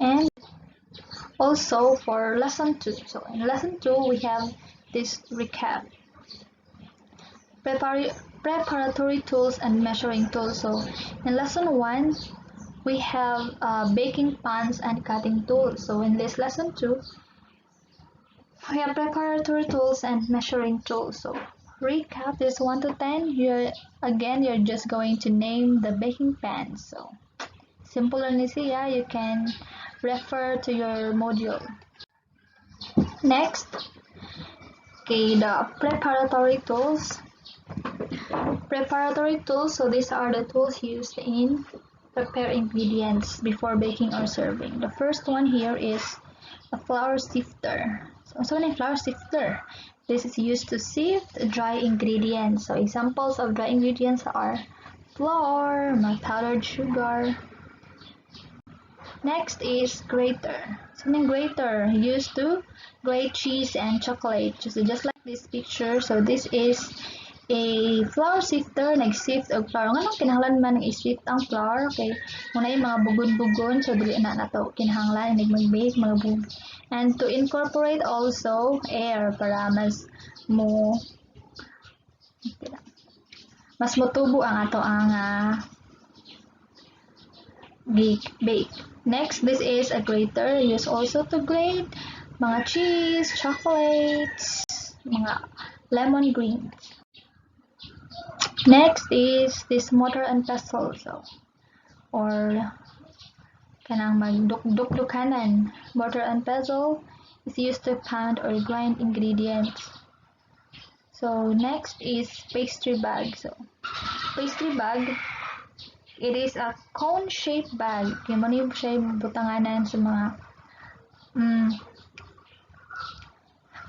And also for lesson 2. So in lesson 2, we have this recap. Preparatory tools and measuring tools. So in lesson 1, we have baking pans and cutting tools. So in this lesson 2, we have preparatory tools and measuring tools. So recap is 1 to 10. You're just going to name the baking pan. So simple and easy, yeah, you can refer to your module. Next, okay, the preparatory tools. Preparatory tools, so these are the tools used in prepare ingredients before baking or serving. The first one here is a flour sifter. So a flour sifter. This is used to sift dry ingredients. So examples of dry ingredients are flour, powdered sugar. Next is grater. So a grater used to grate cheese and chocolate. Just like this picture. So this is a flour sifter, nag-sift og flour. Nga kinahanglan man i-sift ang flour, okay? Muna yung mga bugon-bugon, so dili na nato kinahanglan mag-bake, mga bug. And to incorporate also air para mas motubo ang ato ang bake. Next, this is a grater used also to grate mga cheese, chocolates, mga lemon greens. Next is this mortar and pestle, or kanang magdukdukanan. Mortar and pestle is used to pound or grind ingredients. So next is pastry bag. So pastry bag, it is a cone-shaped bag. Kaya mo niyo siya butanganan sa mga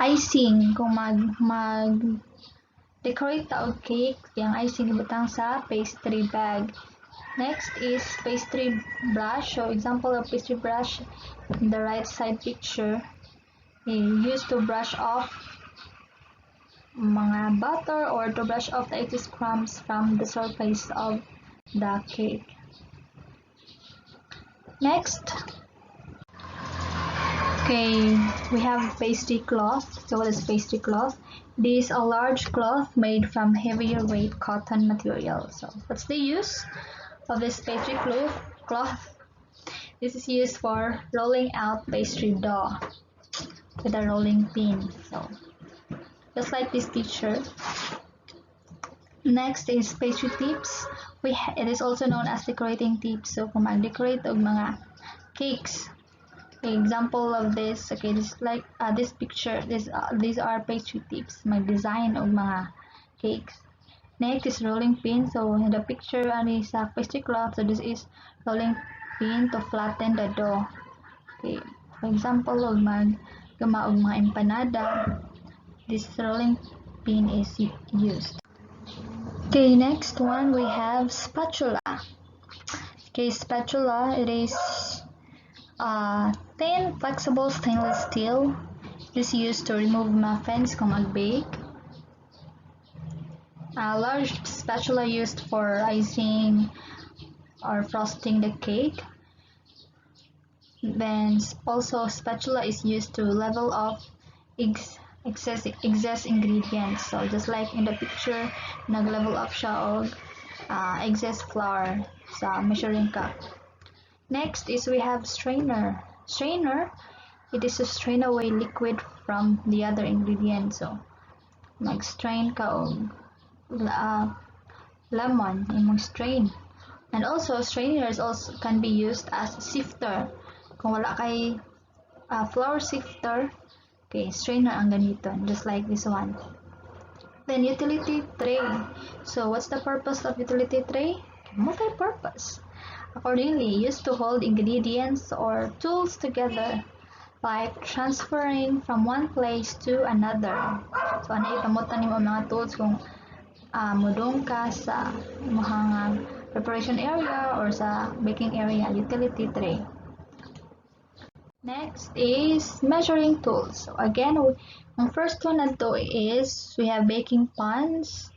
icing kung mag decorate ta og cake, yung icing ibutang sa pastry bag. Next is pastry brush. So example of pastry brush in the right side picture, used to brush off mga butter or to brush off the excess crumbs from the surface of the cake. Next, okay, we have pastry cloth. So what is pastry cloth? This is a large cloth made from heavier weight cotton material. So what's the use of this pastry cloth? This is used for rolling out pastry dough with a rolling pin. So just like this picture. Next is pastry tips. It is also known as decorating tips. So kung mag-decorate og mga cakes, example of this, okay, this like this picture, these are pastry tips, mag-design og mga cakes. Next is rolling pin. So in the picture is a pastry cloth, so this is rolling pin to flatten the dough. Okay, for example, og gama og mga empanada, this rolling pin is used. Okay, next one we have spatula. Okay, spatula, it is thin, flexible stainless steel. It is used to remove muffins kung mag-bake. A large spatula used for icing or frosting the cake. Then also spatula is used to level off excess ingredients. So just like in the picture, nag-level up siya og excess flour sa measuring cup. Next is we have strainer. Strainer, it is to strain away liquid from the other ingredients. So mag-strain ka og lemon, imong strain. And also strainers also can be used as sifter. Kung wala kay flour sifter, okay, strainer ang ganito, just like this one. Then utility tray. So what's the purpose of utility tray? Multi-purpose. Accordingly, used to hold ingredients or tools together, like transferring from one place to another. So ano ipamutan nimo mga tools kung mudong ka sa mahang preparation area or sa baking area, utility tray. Next is measuring tools. So again, ang first one nato is we have baking pans.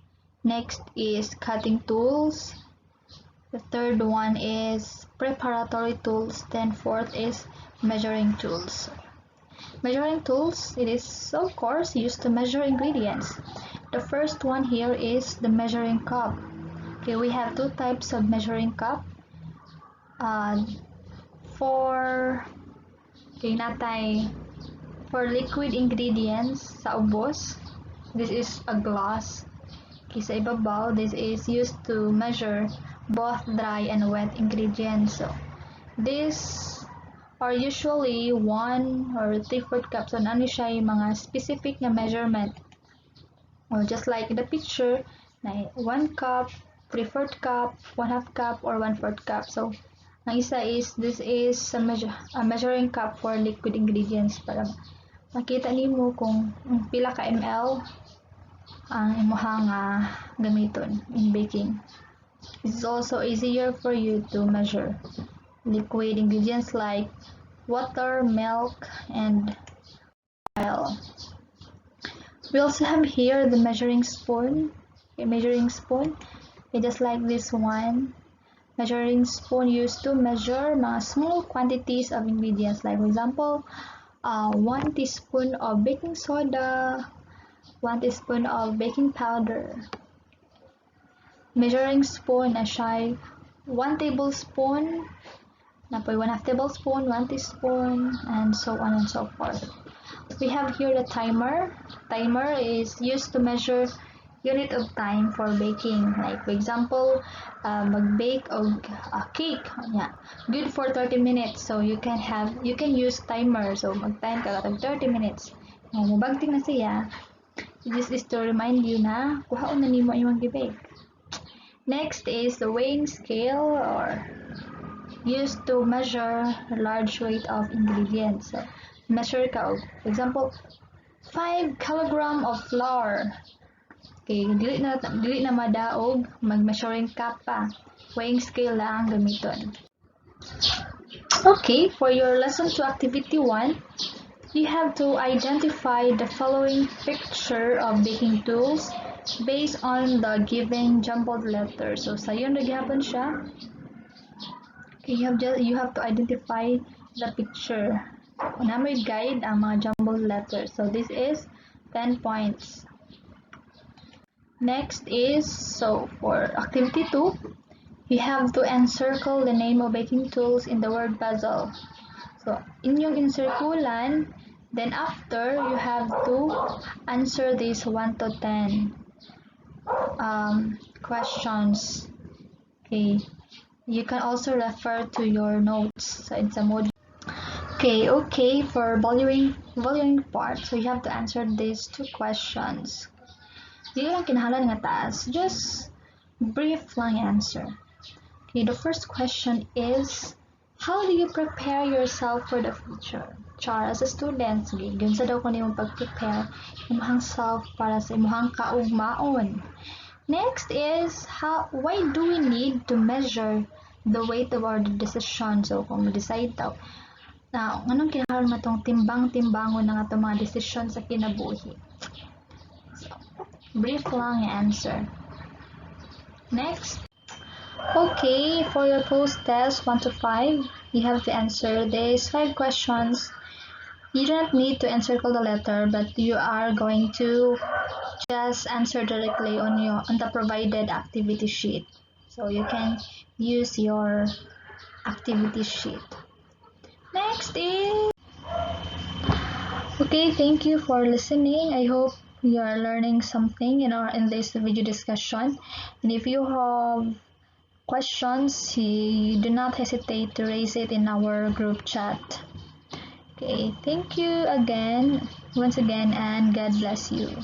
Next is cutting tools. The third one is preparatory tools. Then fourth is measuring tools. Measuring tools, it is of course used to measure ingredients. The first one here is the measuring cup. Okay, we have two types of measuring cup. For liquid ingredients sa ubos, this is a glass. Okay, sa ibabaw, this is used to measure both dry and wet ingredients. So, these are usually 1 or 3/4 cups. So, ano siya yung mga specific na measurement. Well, just like the picture, 1 cup, 3/4 cup, 1/2 cup, or 1/4 cup. So, ang isa is, this is a measuring cup for liquid ingredients para makita nimo kung pila ka ml ang imuhang gamiton in baking. This is also easier for you to measure liquid ingredients like water, milk, and oil. We also have here the measuring spoon. Just like this one. Measuring spoon used to measure mga small quantities of ingredients, like for example, 1 teaspoon of baking soda, 1 teaspoon of baking powder. Measuring spoon na siya 1 tablespoon, 1/2 tablespoon, 1 teaspoon, and so on and so forth. We have here the timer. Timer is used to measure unit of time for baking. Like for example, mag-bake og cake, good for 30 minutes. So you can use timer. So mag-time ka katong 30 minutes. Mubagting na siya. This is to remind you na kuhaon na nimo imong gi-bake. Next is the weighing scale, or used to measure a large weight of ingredients. So measure ka og, for example, 5 kilogram of flour. Okay, dili na madaog, mag-measuring cup pa. Weighing scale lang gamiton. Okay, for your lesson 2 activity 1, you have to identify the following picture of baking tools based on the given jumbled letters. So sayon na gihapon siya. Okay, you have to identify the picture. Una may guide ang mga jumbled letters. So this is 10 points. Next is, so for activity 2, you have to encircle the name of baking tools in the word puzzle. So inyong encirculan, then after you have to answer these 1 to 10 questions. Okay, you can also refer to your notes. So it's a module. Okay, for volume part, so you have to answer these 2 questions. Dili lang kinahanglan nga taas, just brief lang answer. Okay, the first question is, how do you prepare yourself for the future? Char, as a student, sige, gunsa daw ko nimo pag-prepare imong self para sa imong kaugmaon. Next is, why do we need to measure the weight of our decision? So kung decide daw na anong kinahanglan matong timbang-timbangon na atong mga decision sa kinabuhi. Brief lang yung answer. Next. Okay, for your post-test 1 to 5, you have to answer these 5 questions. You don't need to encircle the letter, but you are going to just answer directly on the provided activity sheet. So you can use your activity sheet. Next is, okay, thank you for listening. I hope you are learning something in this video discussion. And if you have questions, you do not hesitate to raise it in our group chat. Okay, thank you once again, and God bless you.